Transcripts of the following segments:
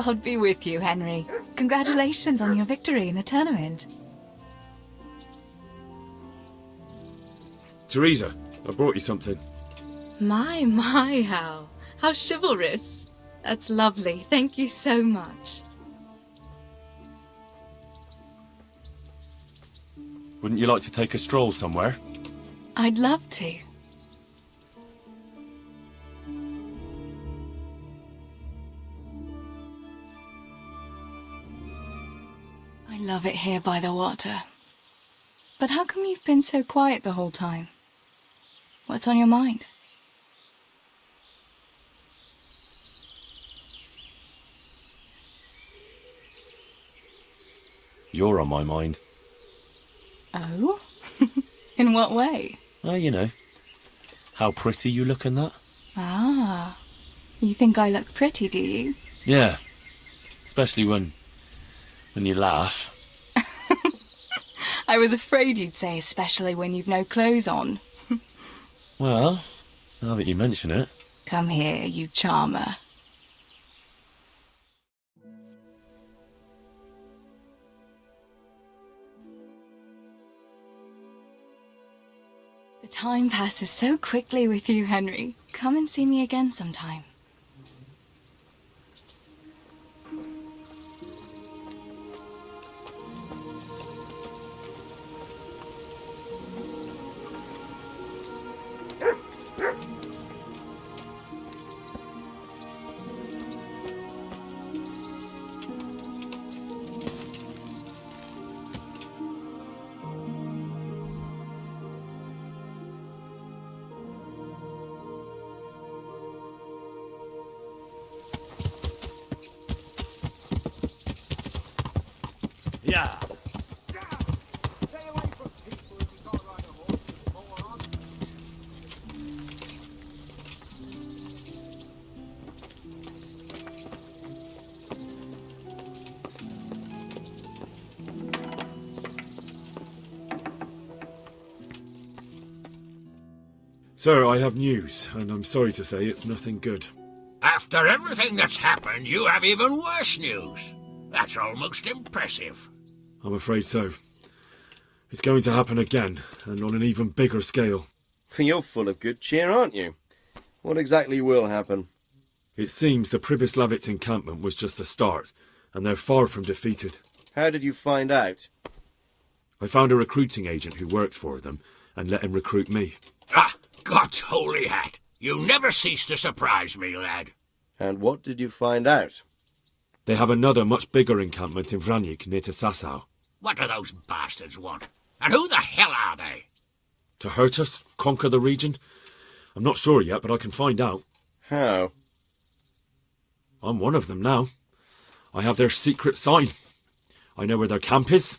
God be with you, Henry. Congratulations on your victory in the tournament. Teresa, I brought you something. My, how chivalrous. That's lovely. Thank you so much. Wouldn't you like to take a stroll somewhere? I'd love to. I love it here by the water. But how come you've been so quiet the whole time? What's on your mind? You're on my mind. Oh? In what way? Well, you know, how pretty you look in that. Ah, you think I look pretty, do you? Yeah, especially when you laugh. I was afraid you'd say especially when you've no clothes on. Well, now that you mention it. Come here, you charmer. The time passes so quickly with you, Henry. Come and see me again sometime. Yeah. Sir, I have news, and I'm sorry to say it's nothing good. After everything that's happened, you have even worse news. That's almost impressive. I'm afraid so. It's going to happen again, and on an even bigger scale. You're full of good cheer, aren't you? What exactly will happen? It seems the Pribyslavitz encampment was just the start, and they're far from defeated. How did you find out? I found a recruiting agent who worked for them, and let him recruit me. Ah, God's holy hat! You never cease to surprise me, lad. And what did you find out? They have another much bigger encampment in Vranik near to Sasau. What do those bastards want? And who the hell are they? To hurt us? Conquer the region? I'm not sure yet, but I can find out. How? I'm one of them now. I have their secret sign. I know where their camp is.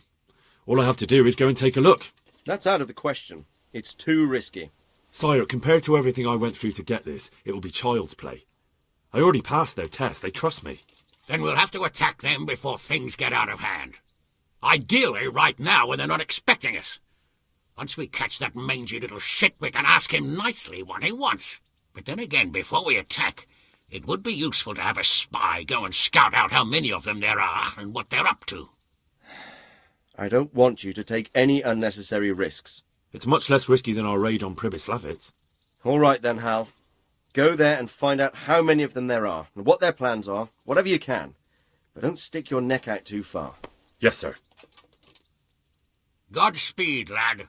All I have to do is go and take a look. That's out of the question. It's too risky. Sire, compared to everything I went through to get this, it will be child's play. I already passed their test. They trust me. Then we'll have to attack them before things get out of hand. Ideally, right now, when they're not expecting us. Once we catch that mangy little shit, we can ask him nicely what he wants. But then again, before we attack, it would be useful to have a spy go and scout out how many of them there are and what they're up to. I don't want you to take any unnecessary risks. It's much less risky than our raid on Pribyslavitz. All right then, Hal. Go there and find out how many of them there are, and what their plans are, whatever you can. But don't stick your neck out too far. Yes, sir. Godspeed, lad.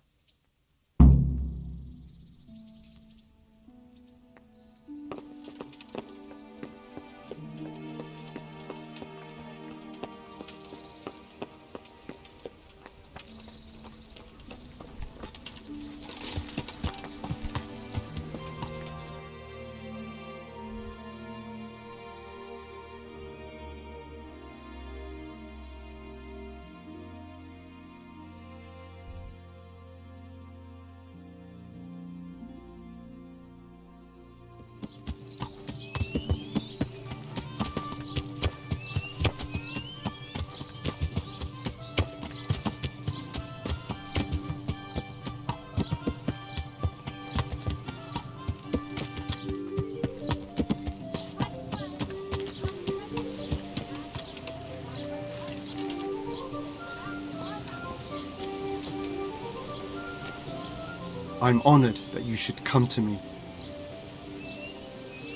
I'm honoured that you should come to me.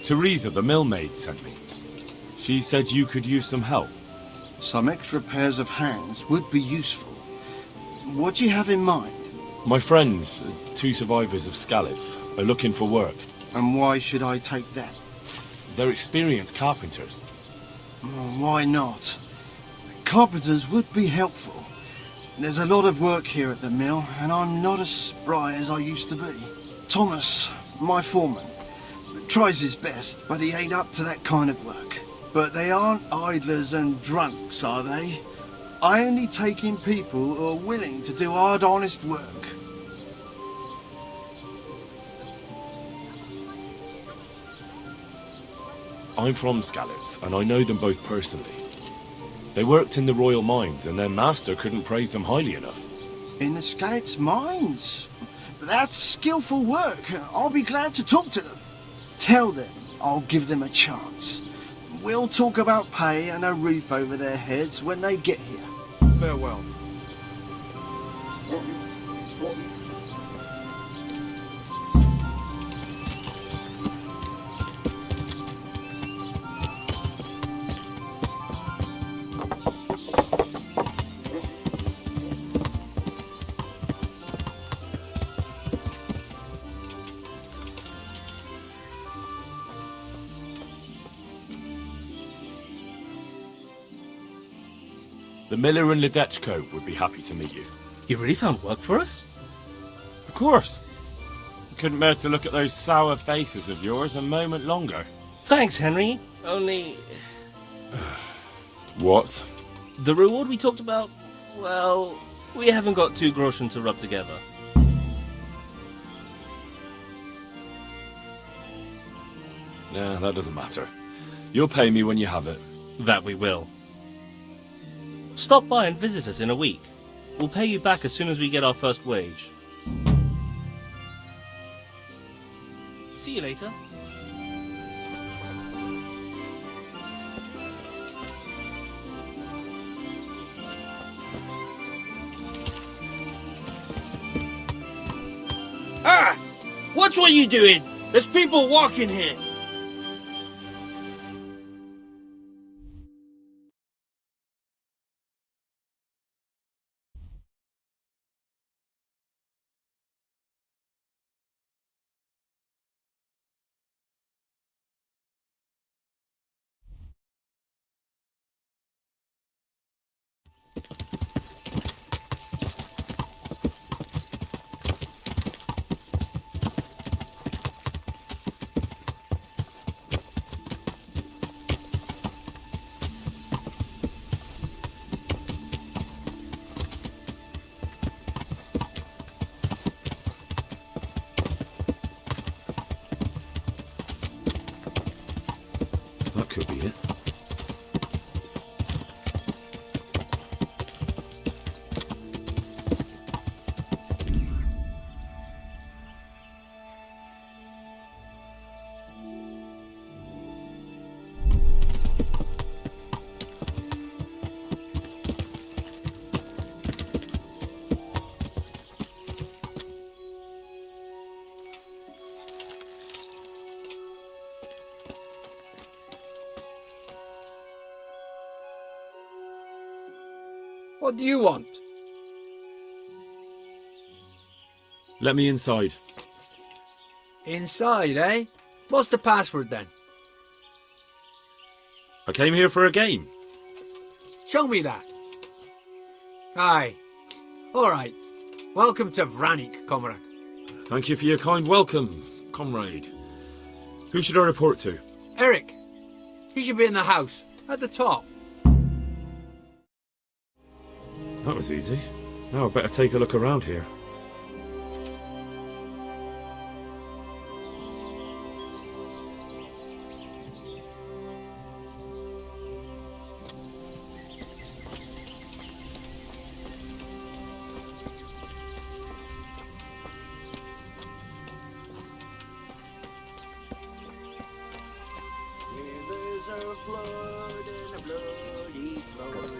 Teresa, the millmaid, sent me. She said you could use some help. Some extra pairs of hands would be useful. What do you have in mind? My friends, 2 survivors of Scalitz, are looking for work. And why should I take that? They're experienced carpenters. Why not? Carpenters would be helpful. There's a lot of work here at the mill, and I'm not as spry as I used to be. Thomas, my foreman, tries his best, but he ain't up to that kind of work. But they aren't idlers and drunks, are they? I only take in people who are willing to do hard, honest work. I'm from Scalitz, and I know them both personally. They worked in the royal mines, and their master couldn't praise them highly enough. In the Scalitz mines? That's skillful work. I'll be glad to talk to them. Tell them I'll give them a chance. We'll talk about pay and a roof over their heads when they get here. Farewell. The miller and Ledechko would be happy to meet you. You really found work for us? Of course. I couldn't bear to look at those sour faces of yours a moment longer. Thanks, Henry. Only... What? the reward we talked about, well, we haven't got 2 groschen to rub together. Nah, that doesn't matter. You'll pay me when you have it. That we will. Stop by and visit us in a week. We'll pay you back as soon as we get our first wage. See you later. Ah! What are you doing? There's people walking here. That could be it. What do you want? Let me inside. Inside, eh? What's the password then? I came here for a game. Show me that. Aye. All right. Welcome to Vranik, comrade. Thank you for your kind welcome, comrade. Who should I report to? Eric. He should be in the house, at the top. That was easy. Now I better take a look around here. Rivers of blood and a bloody flood.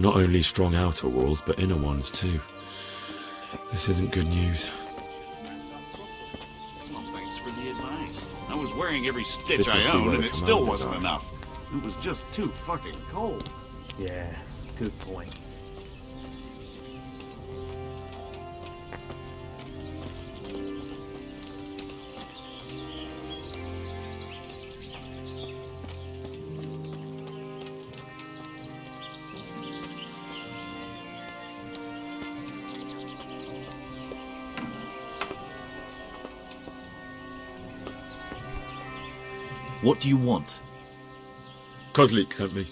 Not only strong outer walls, but inner ones too. This isn't good news. Well, thanks for the advice. I was wearing every stitch This I must be own, where and the it still commanders wasn't are. enough. It was just too fucking cold. Yeah, good point. What do you want? Kozlik sent me.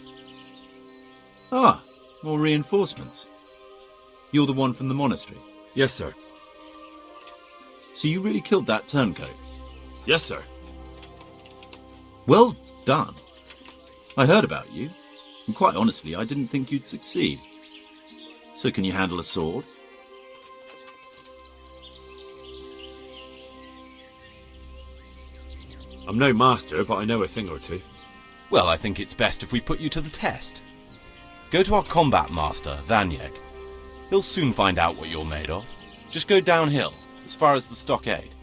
Ah, more reinforcements. You're the one from the monastery. Yes, sir. So you really killed that turncoat? Yes, sir. Well done. I heard about you, and quite honestly, I didn't think you'd succeed. So can you handle a sword? I'm no master, but I know a thing or two. Well, I think it's best if we put you to the test. Go to our combat master, Vranik. He'll soon find out what you're made of. Just go downhill, as far as the stockade.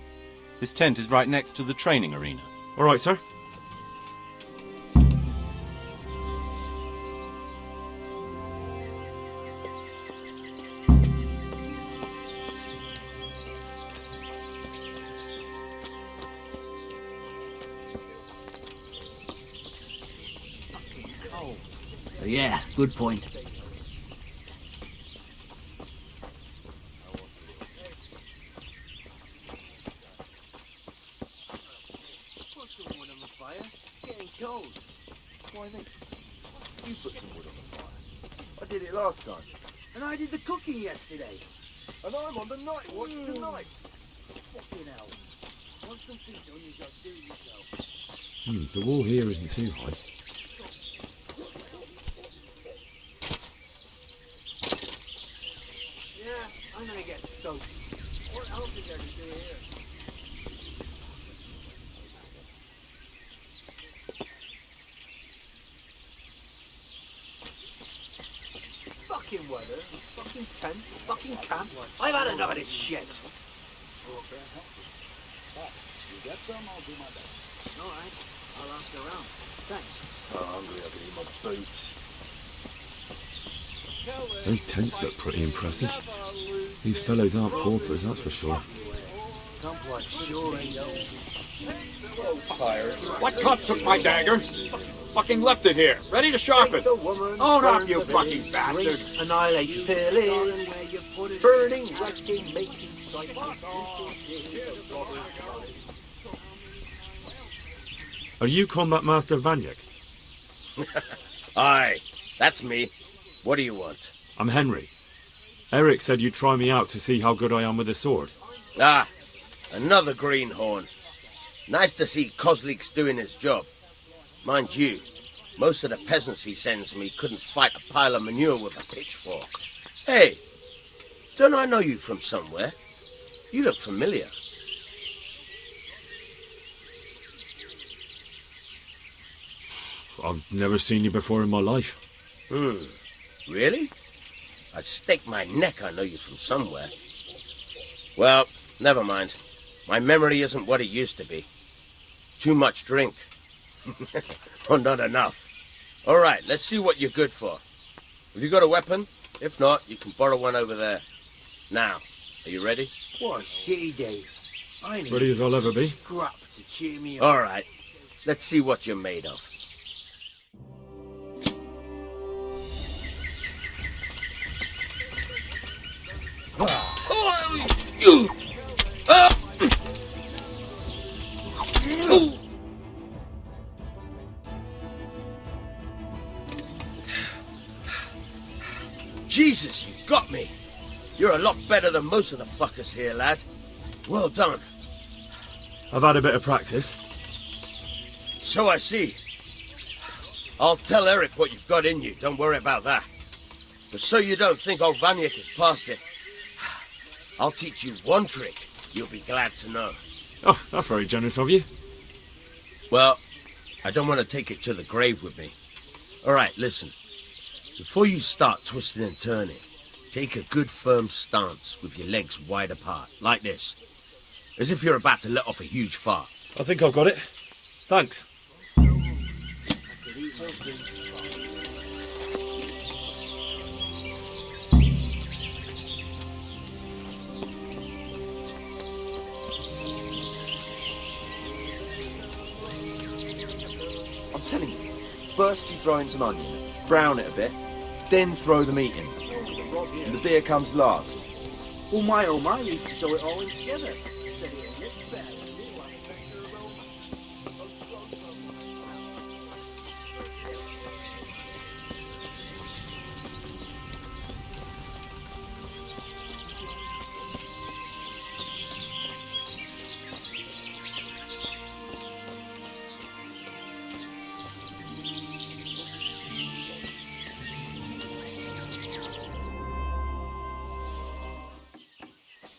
His tent is right next to the training arena. All right, sir. Yeah, good point. Put some wood on the fire. It's getting cold. Why then? You put some wood on the fire. I did it last time. And I did the cooking yesterday. And I'm on the night watch tonight. Fucking hell. Want something done, you got to do it yourself. The wall here isn't too high. Yeah, I'm gonna get soaked. What else is there to do here? Fucking weather, fucking tent, fucking camp. I've had enough of this shit. You get some, I'll do my best. All right, I'll ask around. Thanks. So hungry I can eat my boots. Those tents look pretty impressive. These fellows aren't paupers, that's for sure. I'm quite sure he knows. What cunt took my dagger? Fucking left it here, ready to sharpen. Own up, you fucking bastard. Annihilate, pillage, burning, wrecking, making cycles. Are you Combat Master Vranik? Aye, that's me. What do you want? I'm Henry. Eric said you'd try me out to see how good I am with a sword. Ah, another greenhorn. Nice to see Kozlik's doing his job. Mind you, most of the peasants he sends me couldn't fight a pile of manure with a pitchfork. Hey, don't I know you from somewhere? You look familiar. I've never seen you before in my life. Really? I'd stake my neck I know you from somewhere. Well, never mind. My memory isn't what it used to be. Too much drink. Or not enough. All right, let's see what you're good for. Have you got a weapon? If not, you can borrow one over there. Now, are you ready? What a shitty day. I need Ready as I'll ever be. scrap to cheer me up. All right, let's see what you're made of. Jesus, you got me. You're a lot better than most of the fuckers here, lad. Well done. I've had a bit of practice. So I see. I'll tell Eric what you've got in you. Don't worry about that. But so you don't think old Vranik has passed it, I'll teach you one trick you'll be glad to know. Oh, that's very generous of you. Well, I don't want to take it to the grave with me. All right, listen. Before you start twisting and turning, take a good firm stance with your legs wide apart, like this. As if you're about to let off a huge fart. I think I've got it. Thanks. I'm telling you, first you throw in some onion, brown it a bit, then throw the meat in. And the beer comes last. Oh my used to do it all in together. Said it gets better.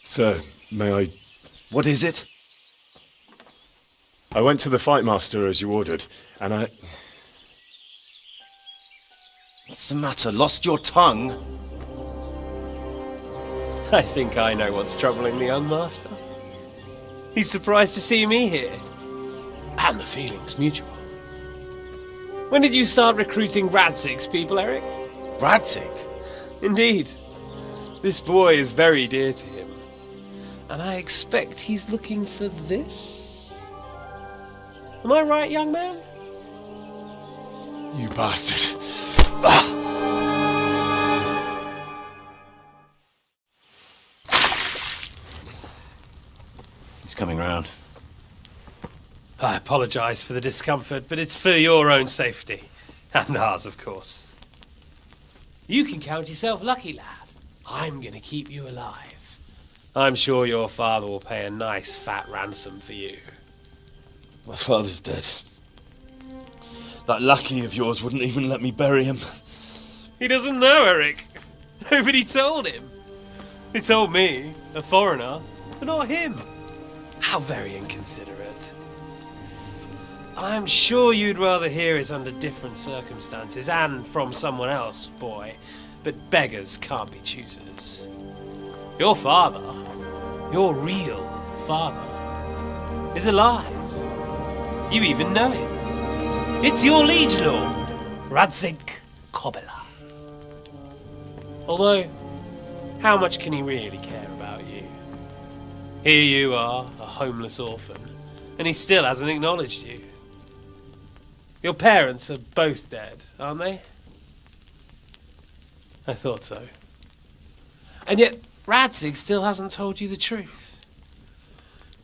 Sir, may I... What is it? I went to the fight master as you ordered, and I... What's the matter? Lost your tongue? I think I know what's troubling the young master. He's surprised to see me here. And the feeling's mutual. When did you start recruiting Radzig's people, Eric? Radzig? Indeed. This boy is very dear to him. And I expect he's looking for this? Am I right, young man? You bastard. He's coming round. I apologise for the discomfort, but it's for your own safety. And ours, of course. You can count yourself lucky, lad. I'm going to keep you alive. I'm sure your father will pay a nice fat ransom for you. My father's dead. That lackey of yours wouldn't even let me bury him. He doesn't know, Eric. Nobody told him. He told me, a foreigner, but not him. How very inconsiderate. I'm sure you'd rather hear it under different circumstances and from someone else, boy. But beggars can't be choosers. Your father, your real father, is alive. You even know him. It's your liege lord, Radzig Kobyla. Although, how much can he really care about you? Here you are, a homeless orphan, and he still hasn't acknowledged you. Your parents are both dead, aren't they? I thought so. And yet, Radzig still hasn't told you the truth.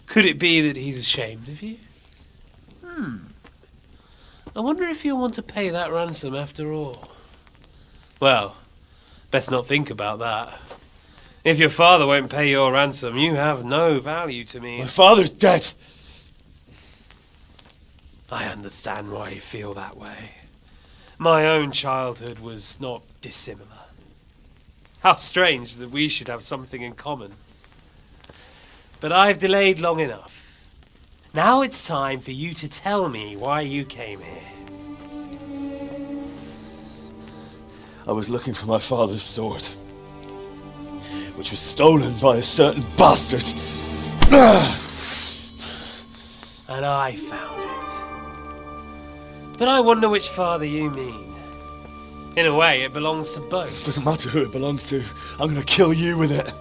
Could it be that he's ashamed of you? I wonder if you'll want to pay that ransom after all. Well, best not think about that. If your father won't pay your ransom, you have no value to me. My father's dead! I understand why you feel that way. My own childhood was not dissimilar. How strange that we should have something in common. But I've delayed long enough. Now it's time for you to tell me why you came here. I was looking for my father's sword, which was stolen by a certain bastard. And I found it. But I wonder which father you mean. In a way, it belongs to both. Doesn't matter who it belongs to. I'm gonna kill you with it.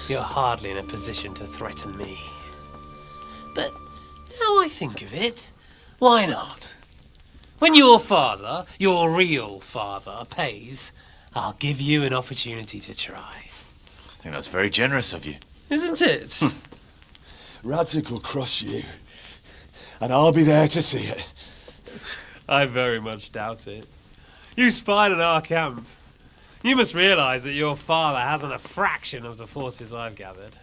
You're hardly in a position to threaten me. But now I think of it, why not? When your father, your real father, pays, I'll give you an opportunity to try. I think that's very generous of you. Isn't it? Radzig will crush you, and I'll be there to see it. I very much doubt it. You spied on our camp. You must realise that your father hasn't a fraction of the forces I've gathered.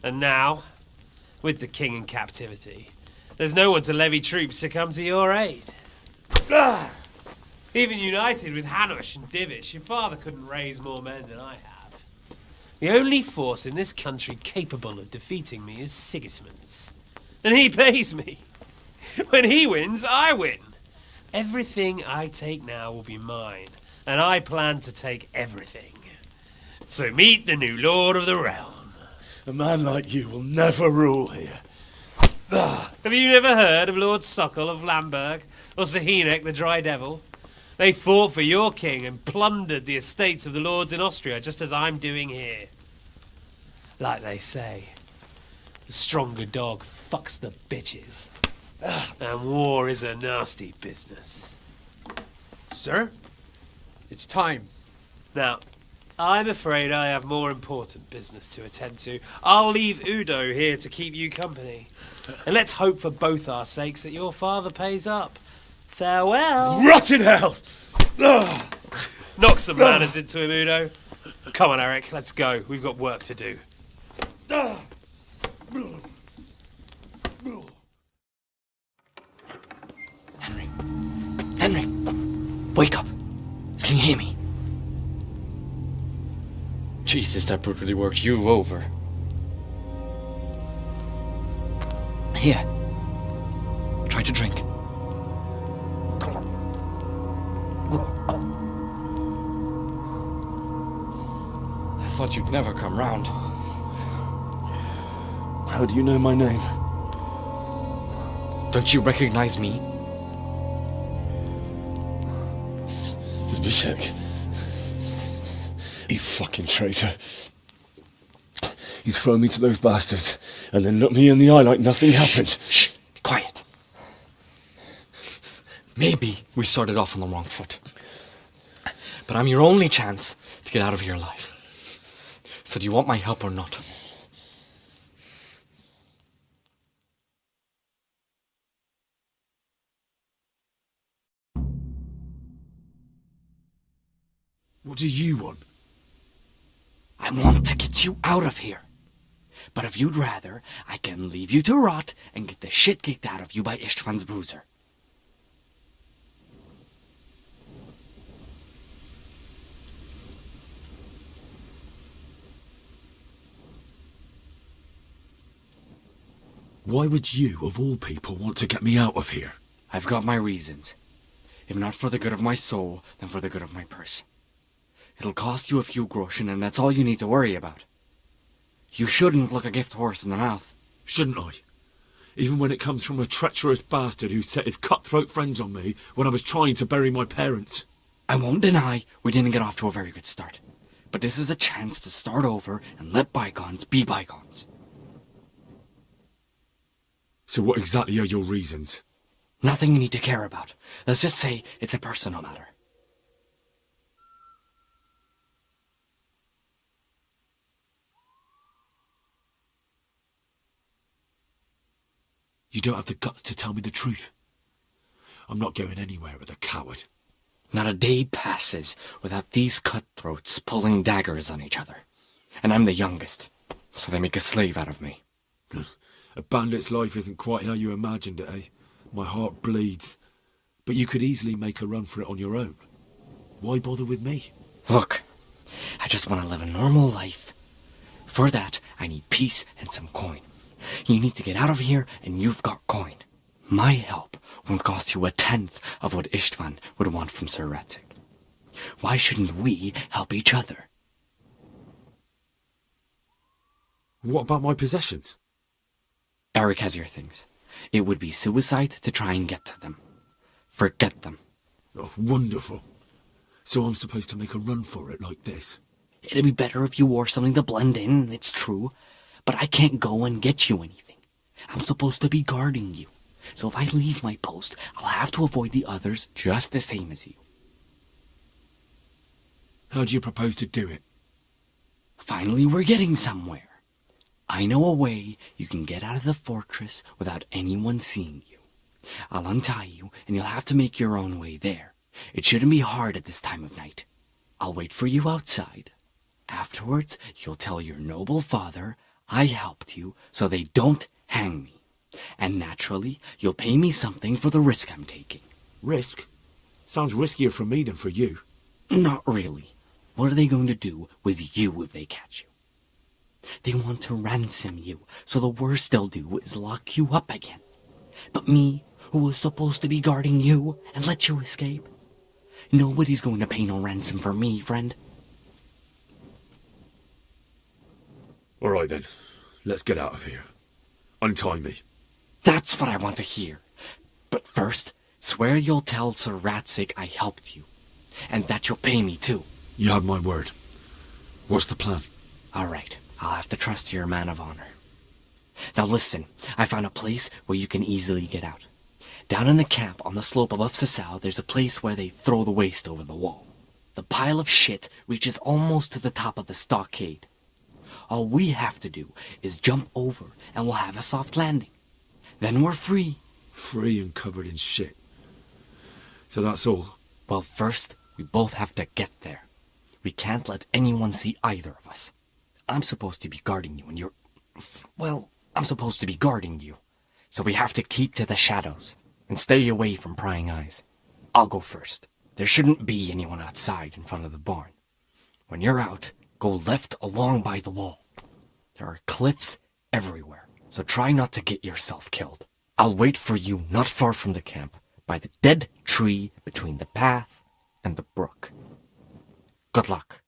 And now, with the king in captivity, there's no one to levy troops to come to your aid. Even united with Hanush and Divish, your father couldn't raise more men than I have. The only force in this country capable of defeating me is Sigismund's. And he pays me. When he wins, I win. Everything I take now will be mine, and I plan to take everything. So meet the new Lord of the Realm. A man like you will never rule here. Have you never heard of Lord Sokol of Lamberg, or Sahinek the Dry Devil? They fought for your king and plundered the estates of the lords in Austria, just as I'm doing here. Like they say, the stronger dog fucks the bitches. And war is a nasty business. Sir, it's time. Now, I'm afraid I have more important business to attend to. I'll leave Udo here to keep you company. And let's hope for both our sakes that your father pays up. Farewell. Rot in hell! Knock some manners into him, Udo. Come on, Eric, let's go. We've got work to do. Henry, wake up. Can you hear me? Jesus, that brutally worked you over. Here. Try to drink. I thought you'd never come round. How do you know my name? Don't you recognize me? Zbyszek. You fucking traitor. You throw me to those bastards and then look me in the eye like nothing happened. Shh! Quiet. Maybe we started off on the wrong foot. But I'm your only chance to get out of here alive. So do you want my help or not? What do you want? I want to get you out of here. But if you'd rather, I can leave you to rot and get the shit kicked out of you by Istvan's bruiser. Why would you, of all people, want to get me out of here? I've got my reasons. If not for the good of my soul, then for the good of my purse. It'll cost you a few groschen, and that's all you need to worry about. You shouldn't look a gift horse in the mouth. Shouldn't I? Even when it comes from a treacherous bastard who set his cutthroat friends on me when I was trying to bury my parents. I won't deny we didn't get off to a very good start. But this is a chance to start over and let bygones be bygones. So what exactly are your reasons? Nothing you need to care about. Let's just say it's a personal matter. You don't have the guts to tell me the truth. I'm not going anywhere with a coward. Not a day passes without these cutthroats pulling daggers on each other. And I'm the youngest, so they make a slave out of me. A bandit's life isn't quite how you imagined it, eh? My heart bleeds. But you could easily make a run for it on your own. Why bother with me? Look, I just want to live a normal life. For that, I need peace and some coin. You need to get out of here, and you've got coin. My help won't cost you a tenth of what Istvan would want from Sir Radzig. Why shouldn't we help each other? What about my possessions? Eric has your things. It would be suicide to try and get to them. Forget them. Oh, wonderful. So I'm supposed to make a run for it like this? It'd be better if you wore something to blend in, it's true. But I can't go and get you anything. I'm supposed to be guarding you. So if I leave my post, I'll have to avoid the others just the same as you. How do you propose to do it? Finally, we're getting somewhere. I know a way you can get out of the fortress without anyone seeing you. I'll untie you, and you'll have to make your own way there. It shouldn't be hard at this time of night. I'll wait for you outside. Afterwards, you'll tell your noble father I helped you so they don't hang me. And naturally, you'll pay me something for the risk I'm taking. Risk? Sounds riskier for me than for you. Not really. What are they going to do with you if they catch you? They want to ransom you, so the worst they'll do is lock you up again. But me, who was supposed to be guarding you and let you escape. Nobody's going to pay no ransom for me, friend. All right then, let's get out of here. Untie me. That's what I want to hear. But first, swear you'll tell Sir Ratsig I helped you. And that you'll pay me too. You have my word. What's the plan? All right, I'll have to trust you're a man of honor. Now listen, I found a place where you can easily get out. Down in the camp on the slope above Sasau, there's a place where they throw the waste over the wall. The pile of shit reaches almost to the top of the stockade. All we have to do is jump over and we'll have a soft landing. Then we're free. Free and covered in shit. So that's all? Well, first, we both have to get there. We can't let anyone see either of us. I'm supposed to be guarding you and you're... Well, I'm supposed to be guarding you. So we have to keep to the shadows and stay away from prying eyes. I'll go first. There shouldn't be anyone outside in front of the barn. When you're out, go left along by the wall. There are cliffs everywhere, so try not to get yourself killed. I'll wait for you not far from the camp, by the dead tree between the path and the brook. Good luck.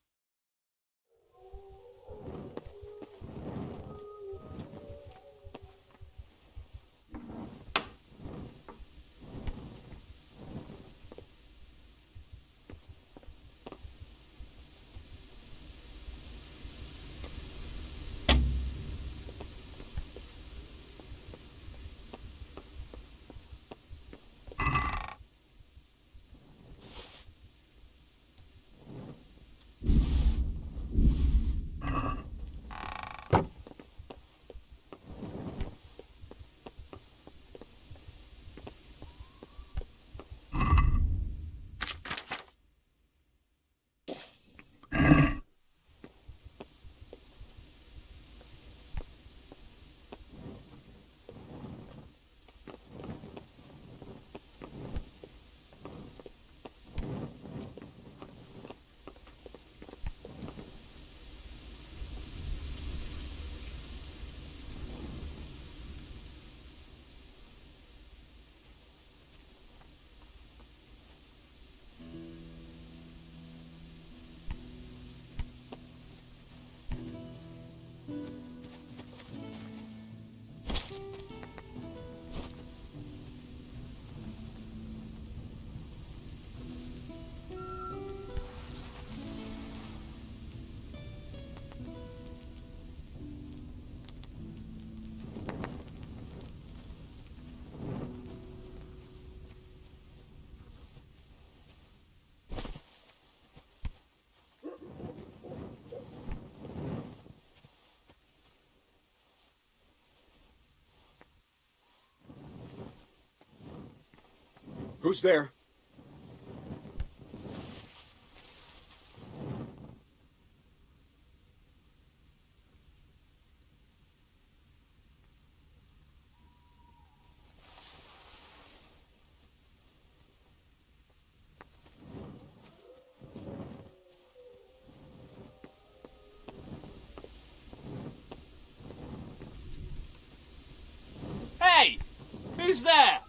Who's there? Hey! Who's there?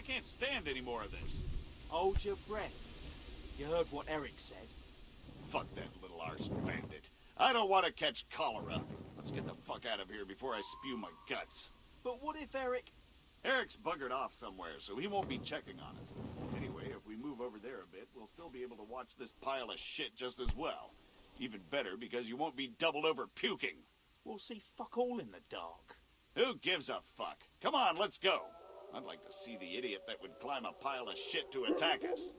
can't stand any more of this. Hold your breath. You heard what Eric said. Fuck that little arse bandit. I don't want to catch cholera. Let's get the fuck out of here before I spew my guts. But what if Eric... Eric's buggered off somewhere, so he won't be checking on us. Anyway, if we move over there a bit, we'll still be able to watch this pile of shit just as well. Even better, because you won't be doubled over puking. We'll see fuck all in the dark. Who gives a fuck? Come on, let's go. I'd like to see the idiot that would climb a pile of shit to attack us.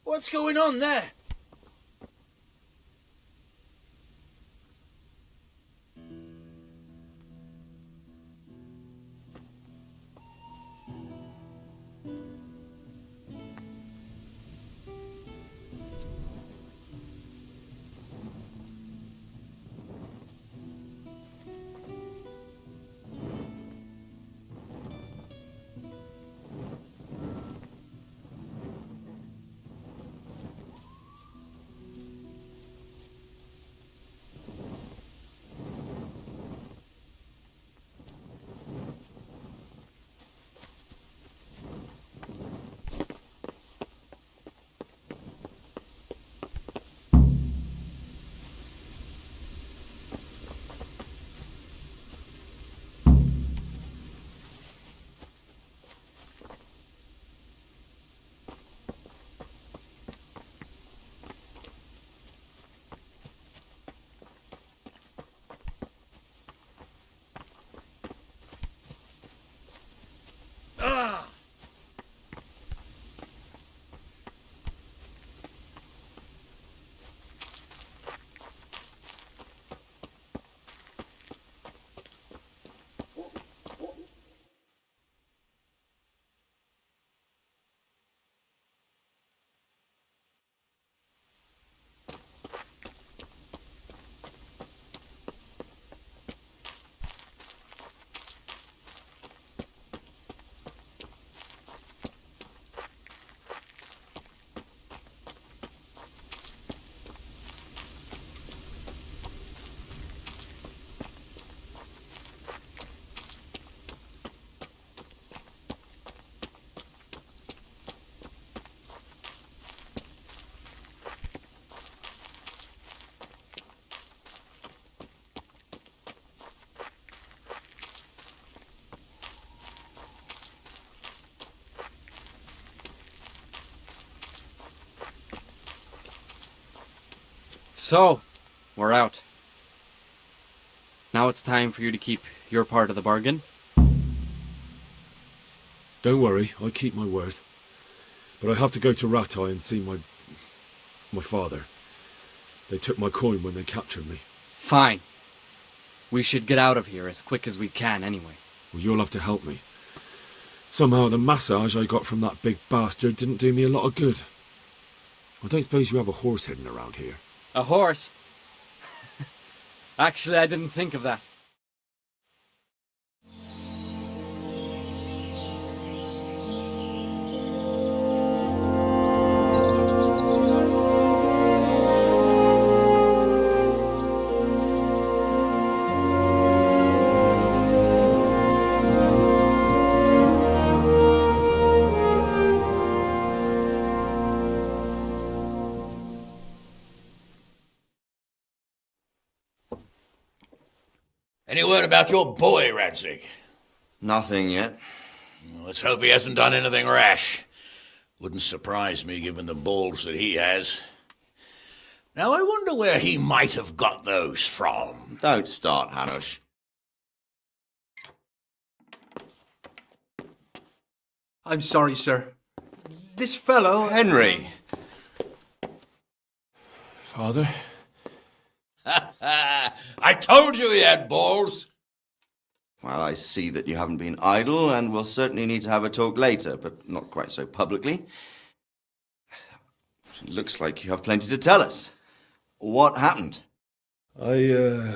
What's going on there? So, we're out. Now it's time for you to keep your part of the bargain. Don't worry, I keep my word. But I have to go to Ratai and see my father. They took my coin when they captured me. Fine. We should get out of here as quick as we can anyway. Well, you'll have to help me. Somehow the massage I got from that big bastard didn't do me a lot of good. I don't suppose you have a horse hidden around here. A horse? Actually, I didn't think of that. Any word about your boy, Radzig? Nothing yet. Let's hope he hasn't done anything rash. Wouldn't surprise me, given the balls that he has. Now, I wonder where he might have got those from. Don't start, Hanush. I'm sorry, sir. This fellow... Henry! Father? I told you he had balls. Well, I see that you haven't been idle, and we'll certainly need to have a talk later, but not quite so publicly. It looks like you have plenty to tell us. What happened? I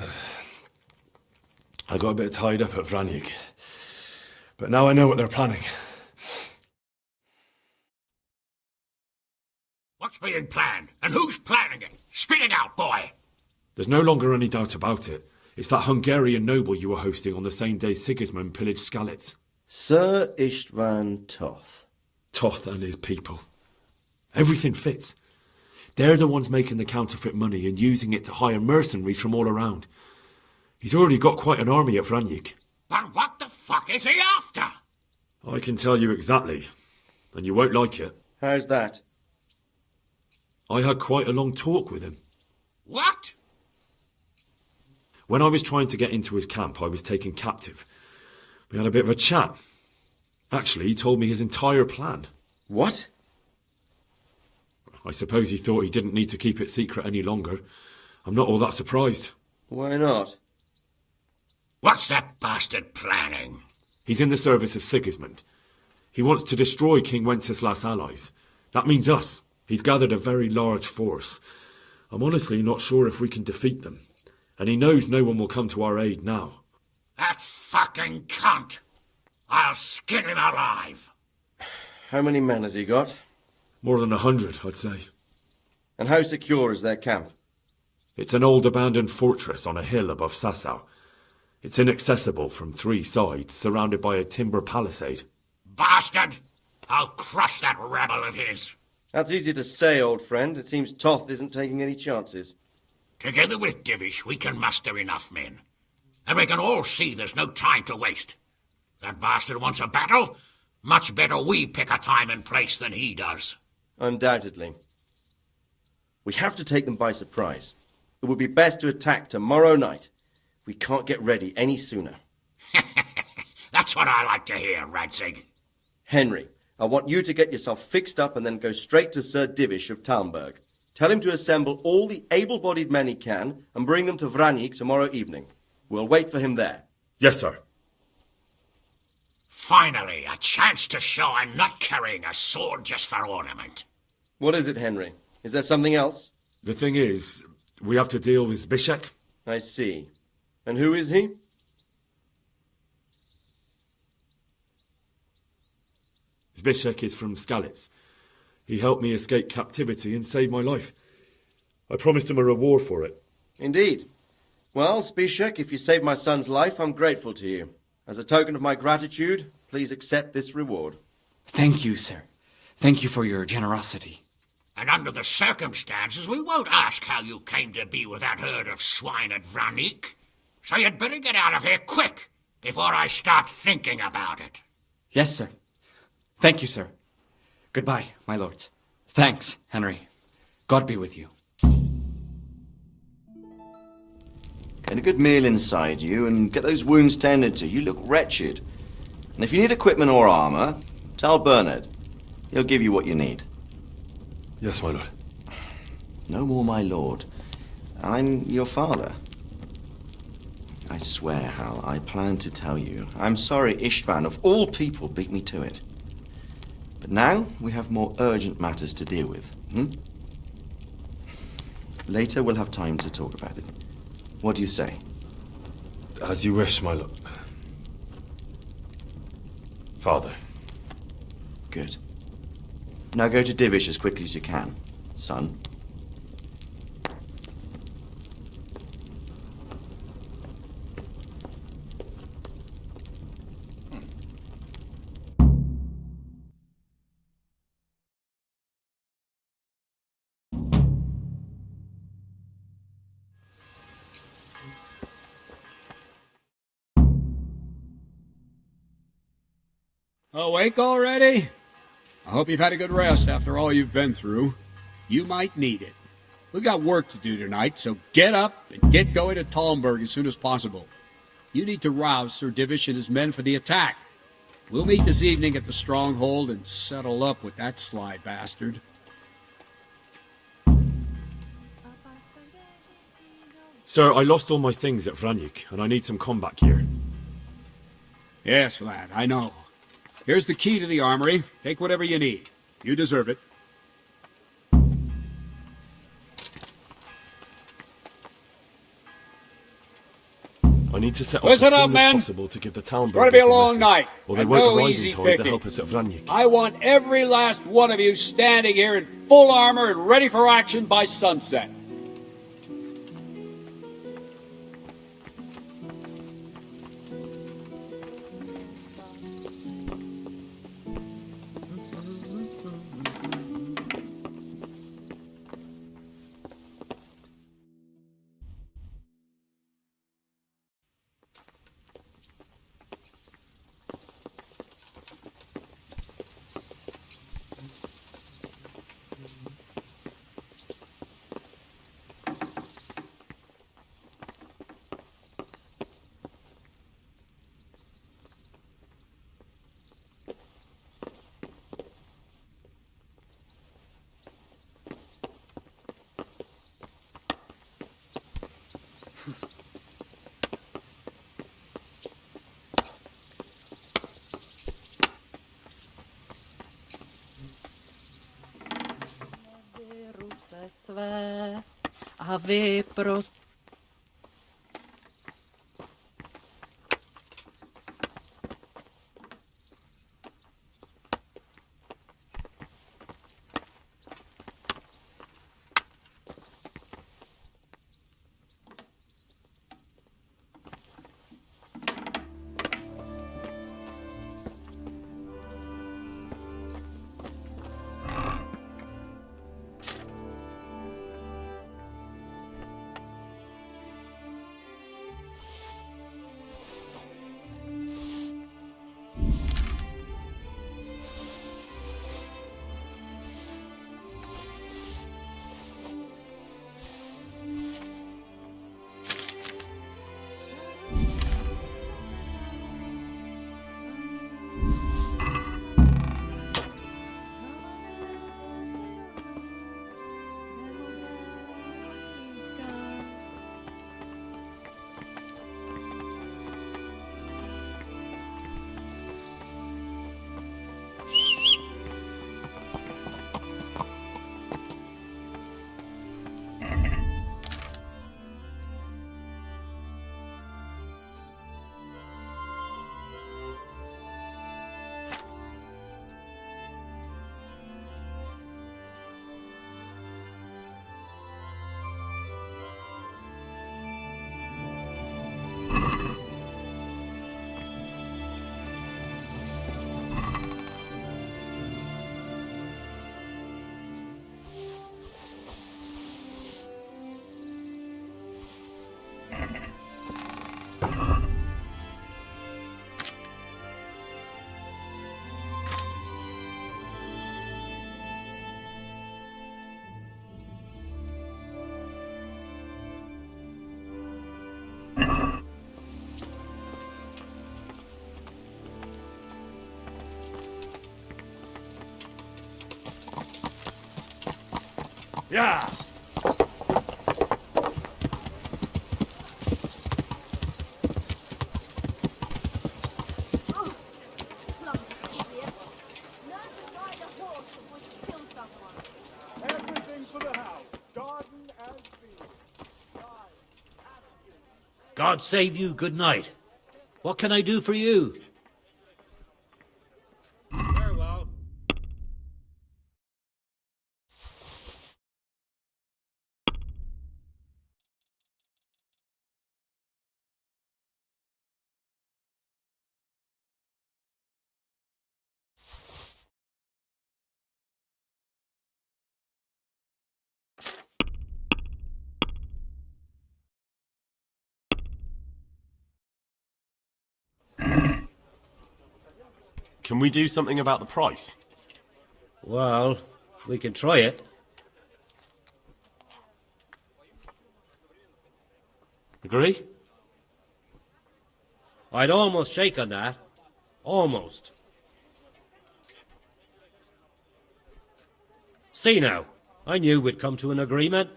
got a bit tied up at Vranik. But now I know what they're planning. What's being planned? And who's planning it? Spit it out, boy! There's no longer any doubt about it. It's that Hungarian noble you were hosting on the same day Sigismund pillaged Skalitz. Sir Istvan Toth. Toth and his people. Everything fits. They're the ones making the counterfeit money and using it to hire mercenaries from all around. He's already got quite an army at Vranik. But what the fuck is he after? I can tell you exactly, and you won't like it. How's that? I had quite a long talk with him. What? When I was trying to get into his camp, I was taken captive. We had a bit of a chat. Actually, he told me his entire plan. What? I suppose he thought he didn't need to keep it secret any longer. I'm not all that surprised. Why not? What's that bastard planning? He's in the service of Sigismund. He wants to destroy King Wenceslas' allies. That means us. He's gathered a very large force. I'm honestly not sure if we can defeat them. And he knows no one will come to our aid now. That fucking cunt! I'll skin him alive! How many men has he got? More than 100, I'd say. And how secure is their camp? It's an old abandoned fortress on a hill above Sasau. It's inaccessible from 3 sides, surrounded by a timber palisade. Bastard! I'll crush that rebel of his! That's easy to say, old friend. It seems Toth isn't taking any chances. Together with Divish, we can muster enough men. And we can all see there's no time to waste. That bastard wants a battle. Much better we pick a time and place than he does. Undoubtedly. We have to take them by surprise. It would be best to attack tomorrow night. We can't get ready any sooner. That's what I like to hear, Radzig. Henry, I want you to get yourself fixed up and then go straight to Sir Divish of Talmberg. Tell him to assemble all the able-bodied men he can and bring them to Vranik tomorrow evening. We'll wait for him there. Yes, sir. Finally, a chance to show I'm not carrying a sword just for ornament. What is it, Henry? Is there something else? The thing is, we have to deal with Zbyszek. I see. And who is he? Zbyszek is from Skalitz. He helped me escape captivity and saved my life. I promised him a reward for it. Indeed. Well, Zbyszek, if you saved my son's life, I'm grateful to you. As a token of my gratitude, please accept this reward. Thank you, sir. Thank you for your generosity. And under the circumstances, we won't ask how you came to be with that herd of swine at Vranik. So you'd better get out of here quick, before I start thinking about it. Yes, sir. Thank you, sir. Goodbye, my lords. Thanks, Henry. God be with you. Get a good meal inside you and get those wounds tended to. You look wretched. And if you need equipment or armor, tell Bernard. He'll give you what you need. Yes, my lord. No more, my lord. I'm your father. I swear, Hal, I planned to tell you. I'm sorry Istvan, of all people, beat me to it. But now we have more urgent matters to deal with. Later we'll have time to talk about it. What do you say? As you wish, my lord. Father. Good. Now go to Divish as quickly as you can, son. Awake already? I hope you've had a good rest after all you've been through. You might need it. We've got work to do tonight, so get up and get going to Talmberg as soon as possible. You need to rouse Sir Divish and his men for the attack. We'll meet this evening at the stronghold and settle up with that sly bastard. Sir, I lost all my things at Vranik, and I need some combat gear. Yes, lad, I know. Here's the key to the armory. Take whatever you need. You deserve it. I need to set off Listen as up, soon men. as possible to give the town It's going to be a burghers the long message, night. or they and won't no arrive easy in time picking. to help us at Vranik. I want every last one of you standing here in full armor and ready for action by sunset. Ruce své a vy prostě Yeah! Everything for the house, garden and field. God save you, good night. What can I do for you? Very well. Can we do something about the price? Well, we can try it. Agree? I'd almost shake on that. Almost. See now, I knew we'd come to an agreement.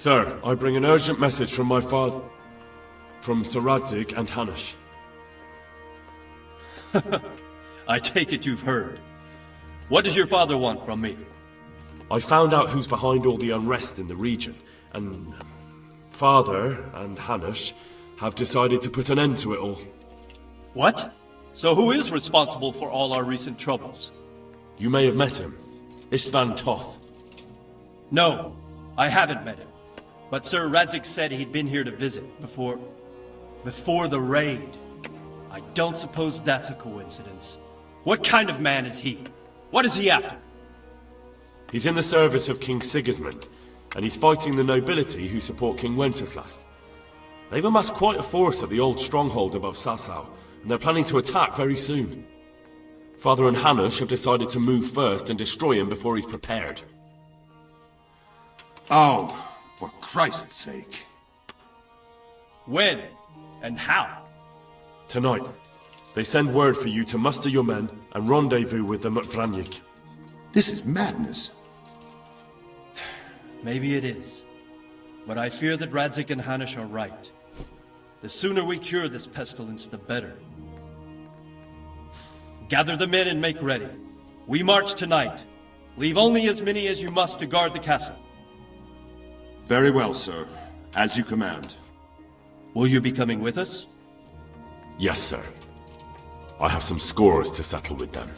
Sir, I bring an urgent message from my father... from Sir Radzig and Hanush. I take it you've heard. What does your father want from me? I found out who's behind all the unrest in the region, and... Father and Hanush have decided to put an end to it all. What? So who is responsible for all our recent troubles? You may have met him. Istvan Toth. No, I haven't met him. But Sir Radzig said he'd been here to visit before the raid. I don't suppose that's a coincidence. What kind of man is he? What is he after? He's in the service of King Sigismund, and he's fighting the nobility who support King Wenceslas. They've amassed quite a force at the old stronghold above Sasau, and they're planning to attack very soon. Father and Hanush have decided to move first and destroy him before he's prepared. Oh, for Christ's sake. When? And how? Tonight. They send word for you to muster your men and rendezvous with them at Vranik. This is madness. Maybe it is. But I fear that Radzig and Hanush are right. The sooner we cure this pestilence, the better. Gather the men and make ready. We march tonight. Leave only as many as you must to guard the castle. Very well, sir. As you command. Will you be coming with us? Yes, sir. I have some scores to settle with them.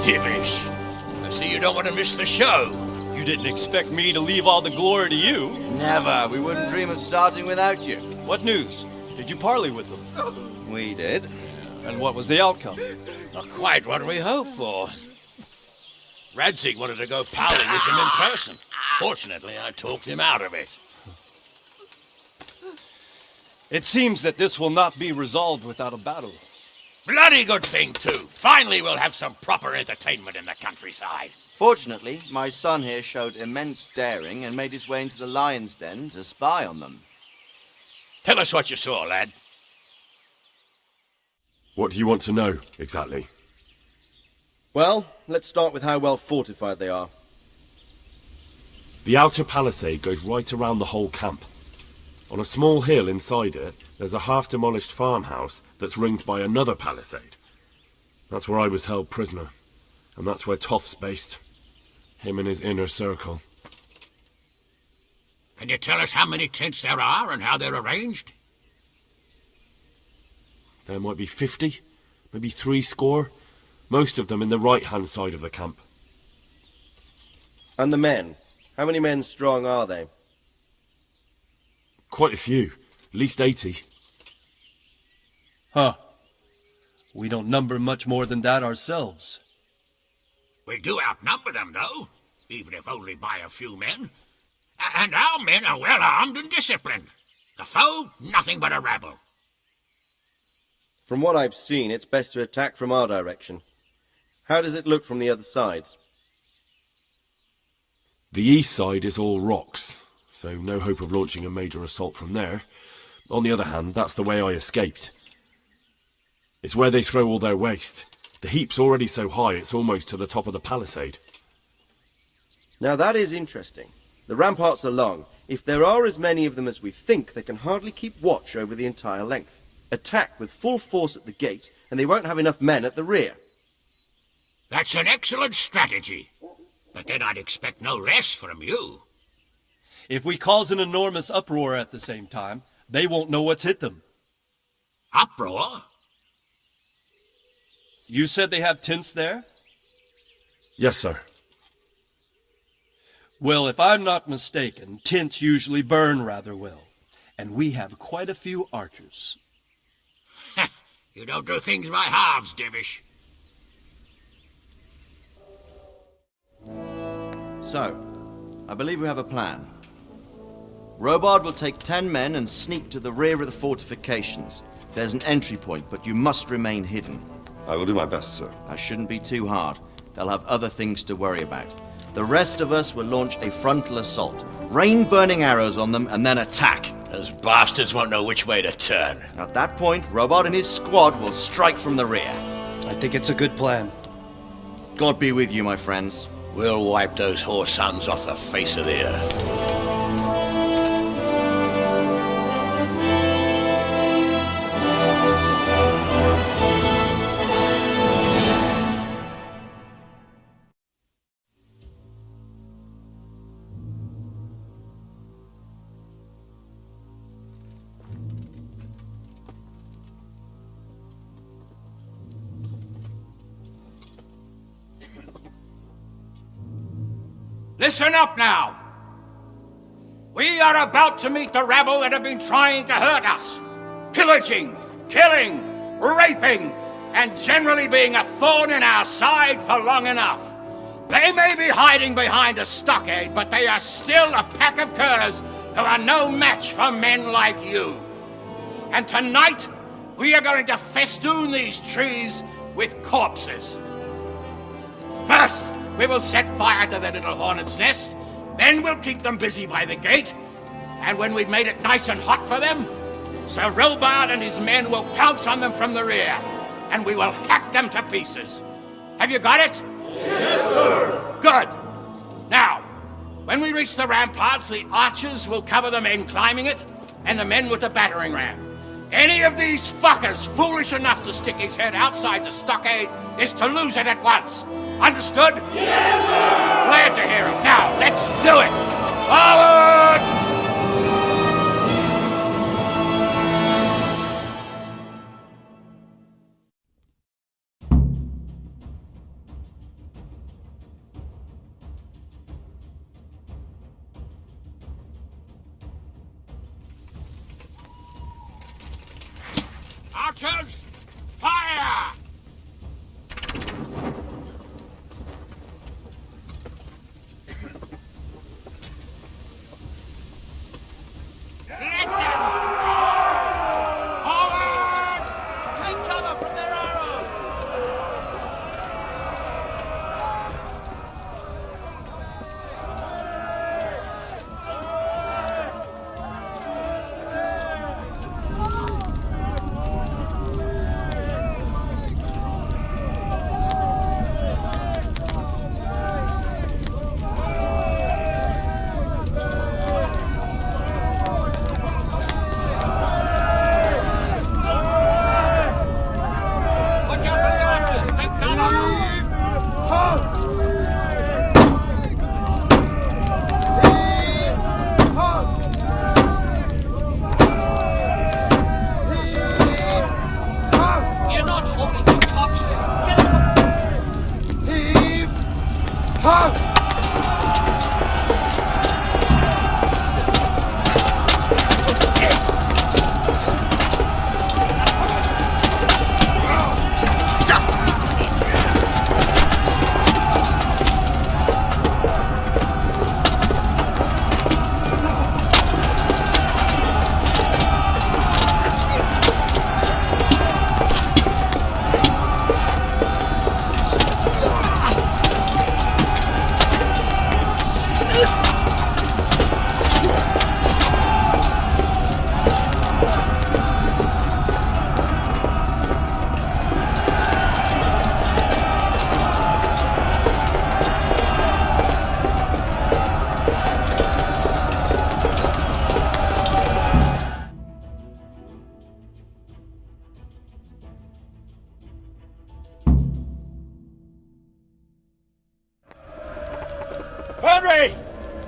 Divish. I see you don't want to miss the show. You didn't expect me to leave all the glory to you. Never. We wouldn't dream of starting without you. What news? Did you parley with them? We did. And what was the outcome? Not quite what we hoped for. Radzig wanted to go parley with him in person. Fortunately, I talked him out of it. It seems that this will not be resolved without a battle. Bloody good thing, too. Finally, we'll have some proper entertainment in the countryside. Fortunately, my son here showed immense daring and made his way into the lion's den to spy on them. Tell us what you saw, lad. What do you want to know, exactly? Well, let's start with how well fortified they are. The outer palisade goes right around the whole camp. On a small hill inside it, there's a half-demolished farmhouse that's ringed by another palisade. That's where I was held prisoner, and that's where Toth's based. Him and his inner circle. Can you tell us how many tents there are and how they're arranged? There might be 50, maybe 70, most of them in the right-hand side of the camp. And the men? How many men strong are they? Quite a few, at least 80. Huh. We don't number much more than that ourselves. We do outnumber them, though, even if only by a few men. And our men are well armed and disciplined. The foe, nothing but a rabble. From what I've seen, it's best to attack from our direction. How does it look from the other sides? The east side is all rocks, so no hope of launching a major assault from there. On the other hand, that's the way I escaped. It's where they throw all their waste. The heap's already so high it's almost to the top of the palisade. Now that is interesting. The ramparts are long. If there are as many of them as we think, they can hardly keep watch over the entire length. Attack with full force at the gate, and they won't have enough men at the rear. That's an excellent strategy. But then I'd expect no less from you. If we cause an enormous uproar at the same time, they won't know what's hit them. Uproar? You said they have tents there? Yes, sir. Well, if I'm not mistaken, tents usually burn rather well. And we have quite a few archers. You don't do things by halves, Divish. So, I believe we have a plan. Robard will take 10 men and sneak to the rear of the fortifications. There's an entry point, but you must remain hidden. I will do my best, sir. That shouldn't be too hard. They'll have other things to worry about. The rest of us will launch a frontal assault. Rain burning arrows on them and then attack. Those bastards won't know which way to turn. At that point, Robard and his squad will strike from the rear. I think it's a good plan. God be with you, my friends. We'll wipe those whore sons off the face of the earth. Listen up now. We are about to meet the rabble that have been trying to hurt us. Pillaging, killing, raping, and generally being a thorn in our side for long enough. They may be hiding behind a stockade, but they are still a pack of curs who are no match for men like you. And tonight, we are going to festoon these trees with corpses. First, we will set fire to the little hornet's nest. Then we'll keep them busy by the gate. And when we've made it nice and hot for them, Sir Robard and his men will pounce on them from the rear. And we will hack them to pieces. Have you got it? Yes, sir! Good. Now, when we reach the ramparts, the archers will cover the men climbing it, and the men with the battering ram. Any of these fuckers foolish enough to stick his head outside the stockade is to lose it at once. Understood? Yes, sir! Glad to hear it. Now, let's do it! Forward! Archers, fire!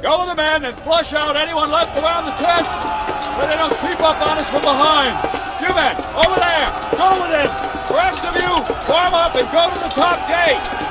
Go with the men and flush out anyone left around the tents so they don't creep up on us from behind. You men, over there, go with him. The rest of you, form up and go to the top gate.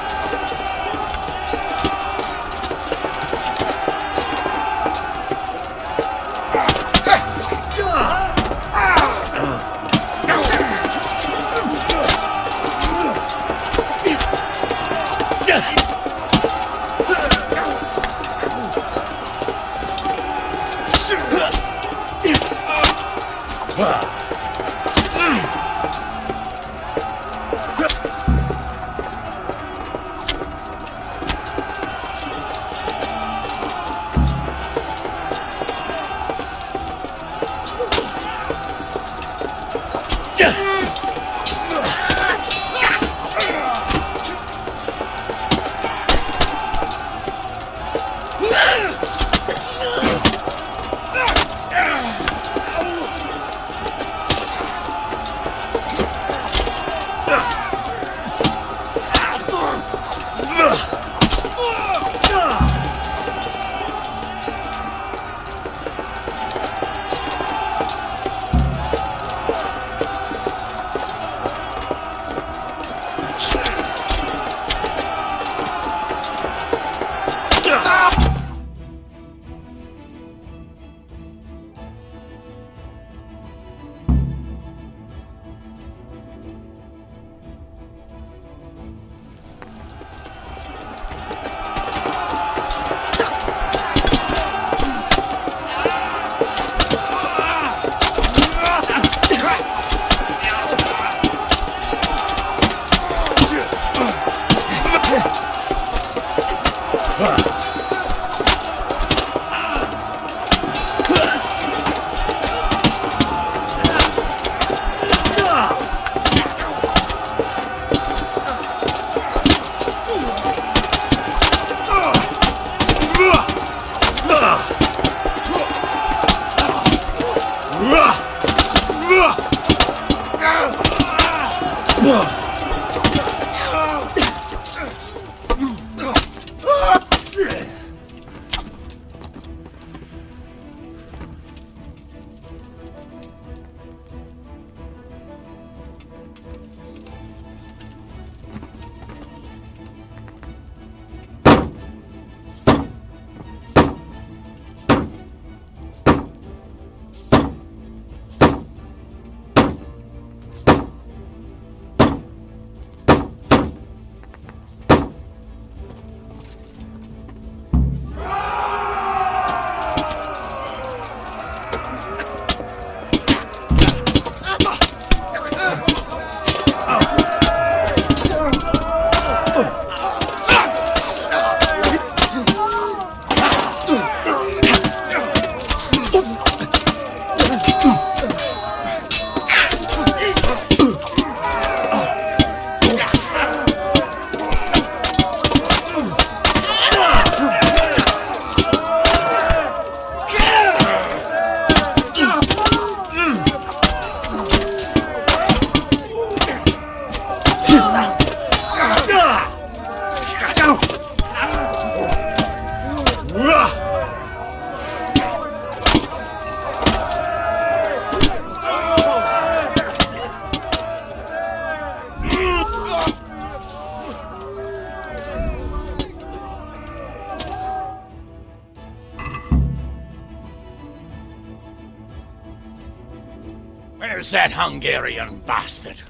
Where's that Hungarian bastard?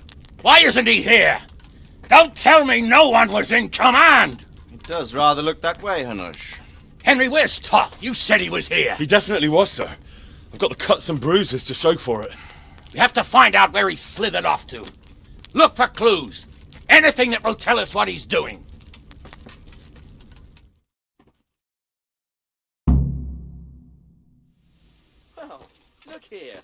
Why isn't he here? Don't tell me no one was in command! It does rather look that way, Hanush. Henry, where's Toth? You said he was here. He definitely was, sir. I've got the cuts and bruises to show for it. We have to find out where he slithered off to. Look for clues. Anything that will tell us what he's doing. Well, look here.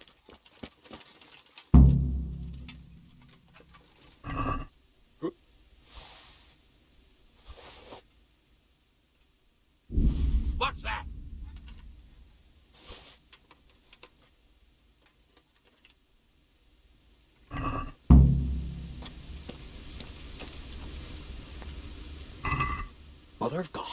What's that? Mother of God.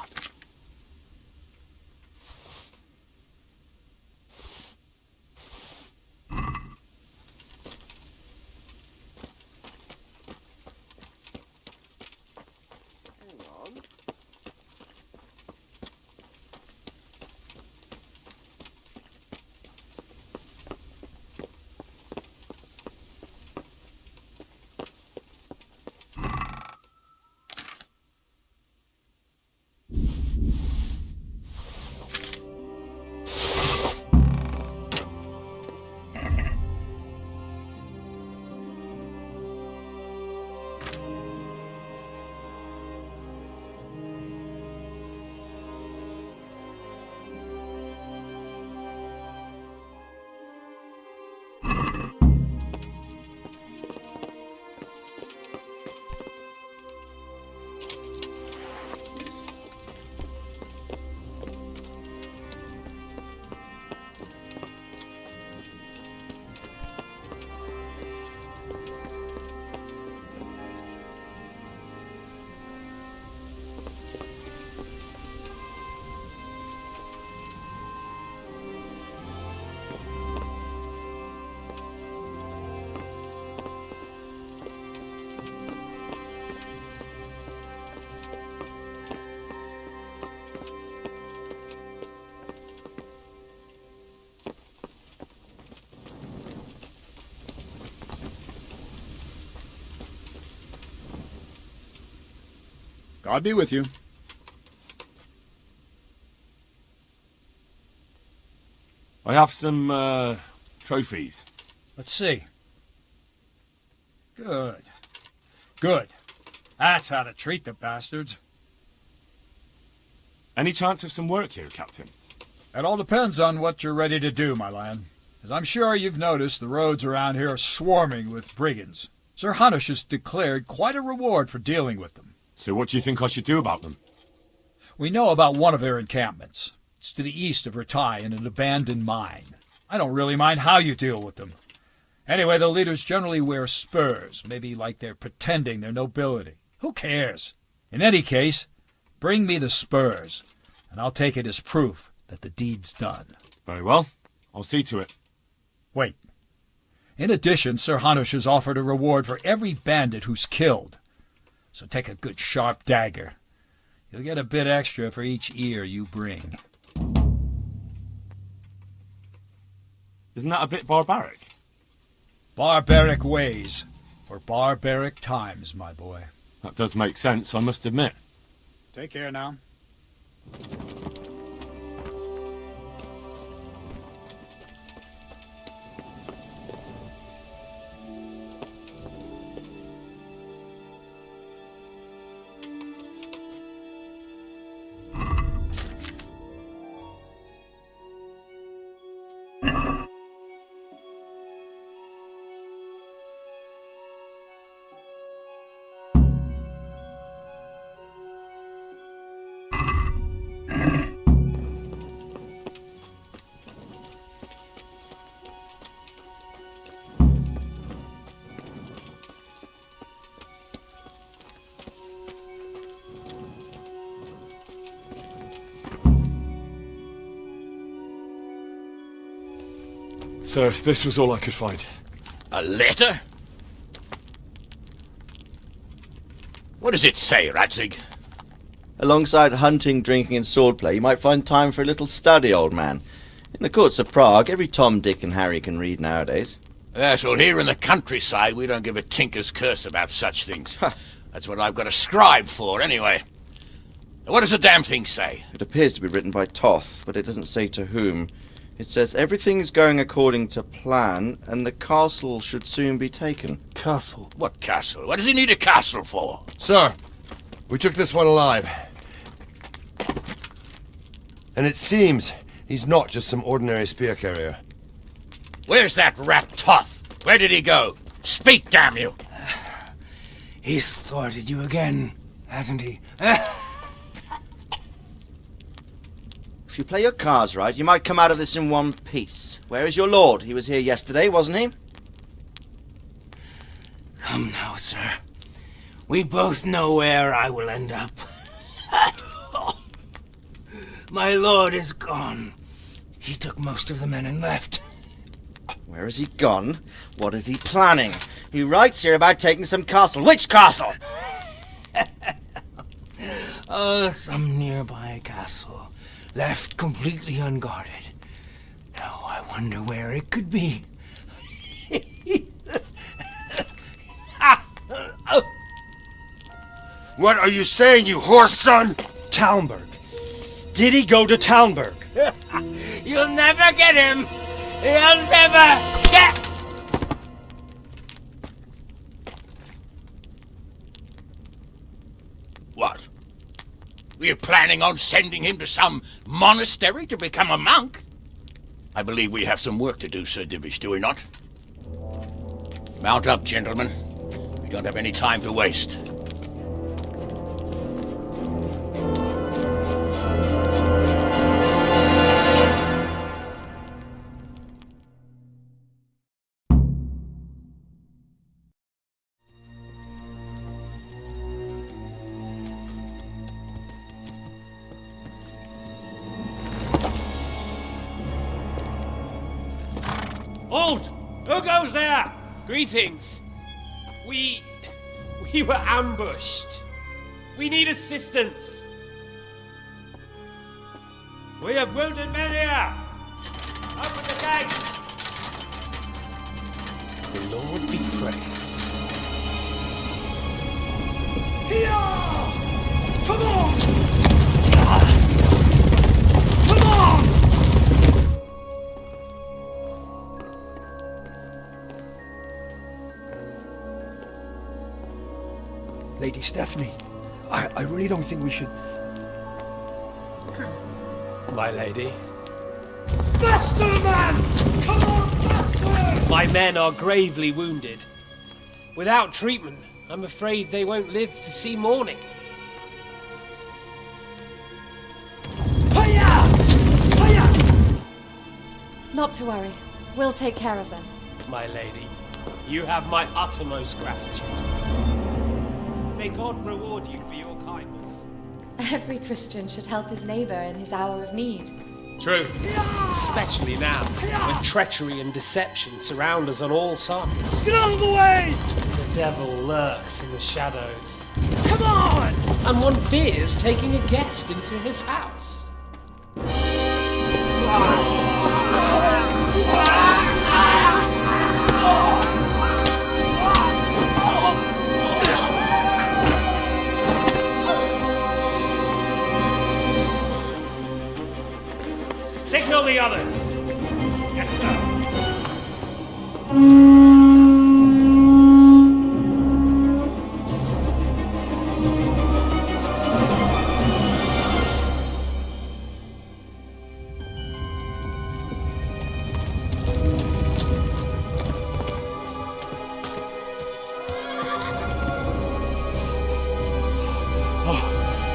God be with you. I have some, trophies. Let's see. Good. Good. That's how to treat the bastards. Any chance of some work here, Captain? It all depends on what you're ready to do, my lad. As I'm sure you've noticed, the roads around here are swarming with brigands. Sir Hanush has declared quite a reward for dealing with them. So what do you think I should do about them? We know about one of their encampments. It's to the east of Ratai in an abandoned mine. I don't really mind how you deal with them. Anyway, the leaders generally wear spurs, maybe like they're pretending they're nobility. Who cares? In any case, bring me the spurs, and I'll take it as proof that the deed's done. Very well. I'll see to it. Wait. In addition, Sir Hanush has offered a reward for every bandit who's killed. So take a good sharp dagger. You'll get a bit extra for each ear you bring. Isn't that a bit barbaric? Barbaric ways for barbaric times, my boy. That does make sense, I must admit. Take care now. Sir, this was all I could find. A letter? What does it say, Radzig? Alongside hunting, drinking and swordplay, you might find time for a little study, old man. In the courts of Prague, every Tom, Dick and Harry can read nowadays. Yes, well, here in the countryside, we don't give a tinker's curse about such things. That's what I've got a scribe for, anyway. What does the damn thing say? It appears to be written by Toth, but it doesn't say to whom. It says everything's going according to plan, and the castle should soon be taken. Castle? What castle? What does he need a castle for? Sir, we took this one alive. And it seems he's not just some ordinary spear carrier. Where's that rat Toth? Where did he go? Speak, damn you! He's thwarted you again, hasn't he? If you play your cards right, you might come out of this in one piece. Where is your lord? He was here yesterday, wasn't he? Come now, sir. We both know where I will end up. My lord is gone. He took most of the men and left. Where has he gone? What is he planning? He writes here about taking some castle. Which castle? Oh, some nearby castle. Left completely unguarded. Now I wonder where it could be. What are you saying, you horse son? Talmberg. Did he go to Talmberg? You'll never get him! You'll never get... What? Were you planning on sending him to some monastery to become a monk? I believe we have some work to do, Sir Divish, do we not? Mount up, gentlemen. We don't have any time to waste. Halt! Who goes there? Greetings. We were ambushed. We need assistance. We have wounded men here. Open the gate. The Lord be praised. Here! Lady Stephanie, I really don't think we should... My lady. Faster, man! Come on, faster! My men are gravely wounded. Without treatment, I'm afraid they won't live to see morning. Hiya! Hiya! Not to worry. We'll take care of them. My lady, you have my uttermost gratitude. May God reward you for your kindness. Every Christian should help his neighbor in his hour of need. True. Especially now, when treachery and deception surround us on all sides. Get out of the way! The devil lurks in the shadows. Come on! And one fears taking a guest into his house. Signal the others. Yes, sir.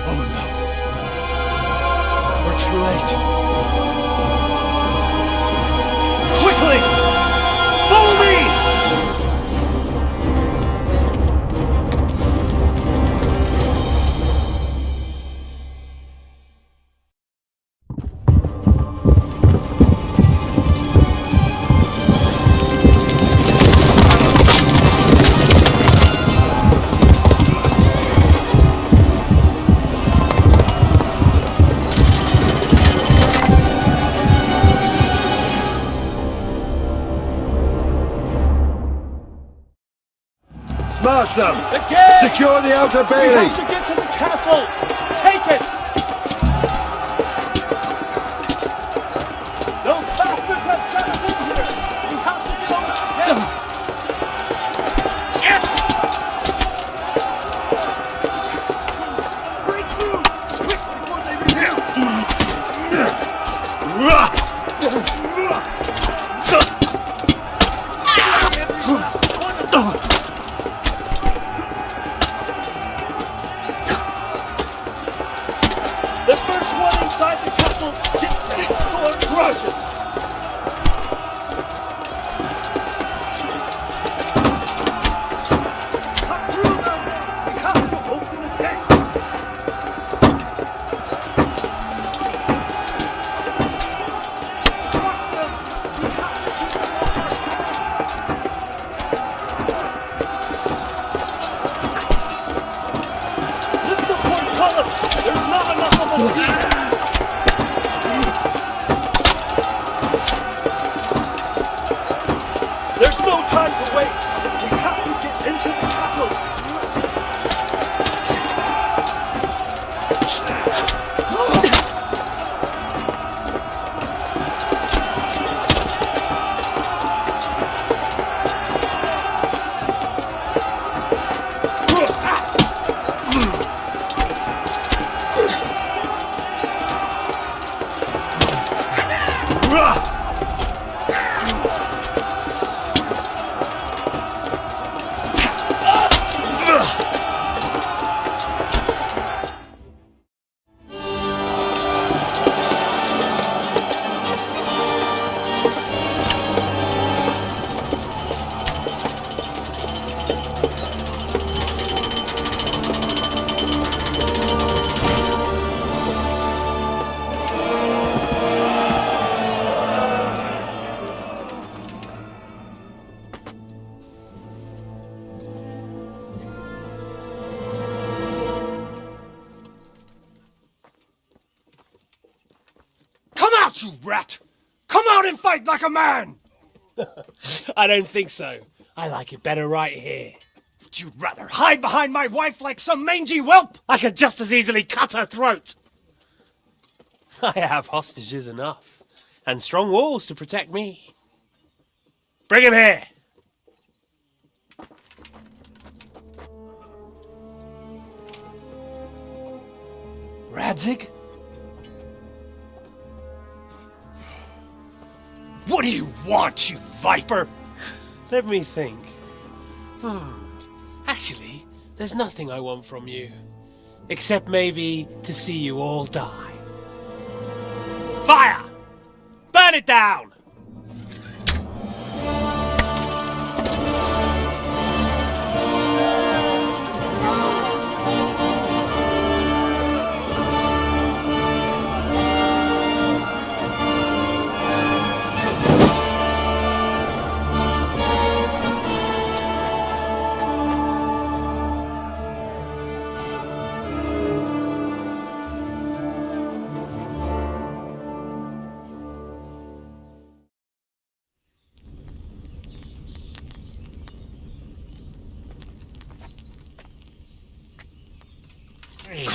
Oh no. We're too late. Quickly! Follow me! Smash them! The gate! Secure the outer We bailey! have to get to the castle! Take it! Those bastards have set us in here! We have to get over the gate! Break through! Quick, before they The first one inside the castle gets 6 score crushes! Come through them! We have to open the gate! Watch them! We have to keep them off our This is the portcullis! There's not enough of them! There's no time to waste! We have to get into the castle! Come out, you rat! Come out and fight like a man! I don't think so. I like it better right here. Would you rather hide behind my wife like some mangy whelp? I could just as easily cut her throat. I have hostages enough, and strong walls to protect me. Bring him here. Radzik? What do you want, you viper? Let me think. Actually, there's nothing I want from you. Except maybe to see you all die. Fire! Burn it down!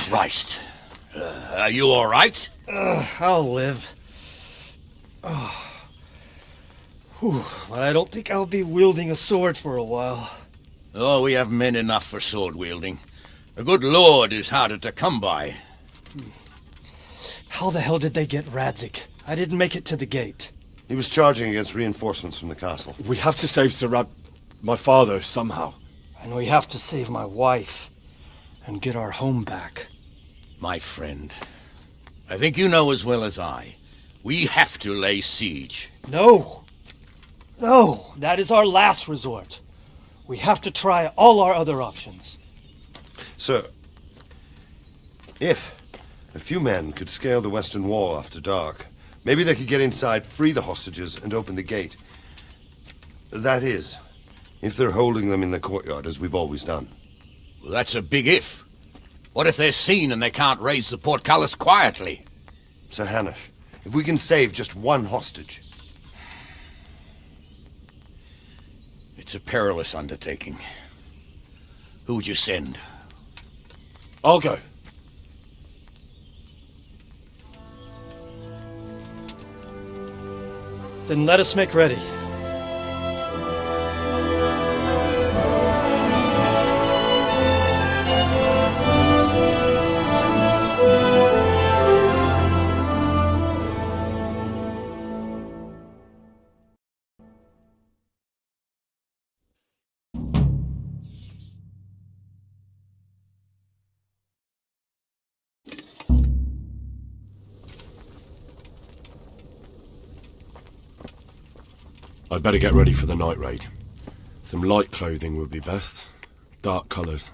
Christ. Are you all right? I'll live. Whew, but I don't think I'll be wielding a sword for a while. Oh, we have men enough for sword wielding. A good lord is harder to come by. How the hell did they get Radzik? I didn't make it to the gate. He was charging against reinforcements from the castle. We have to save Sir my father, somehow. And we have to save my wife and get our home back. My friend, I think you know as well as I. We have to lay siege. No! No! That is our last resort. We have to try all our other options. Sir, if a few men could scale the western wall after dark, maybe they could get inside, free the hostages, and open the gate. That is, if they're holding them in the courtyard as we've always done. Well, that's a big if. What if they're seen and they can't raise the portcullis quietly? Sir Hanush, if we can save just one hostage. It's a perilous undertaking. Who would you send? I'll go. Then let us make ready. I'd better get ready for the night raid. Some light clothing would be best. Dark colours.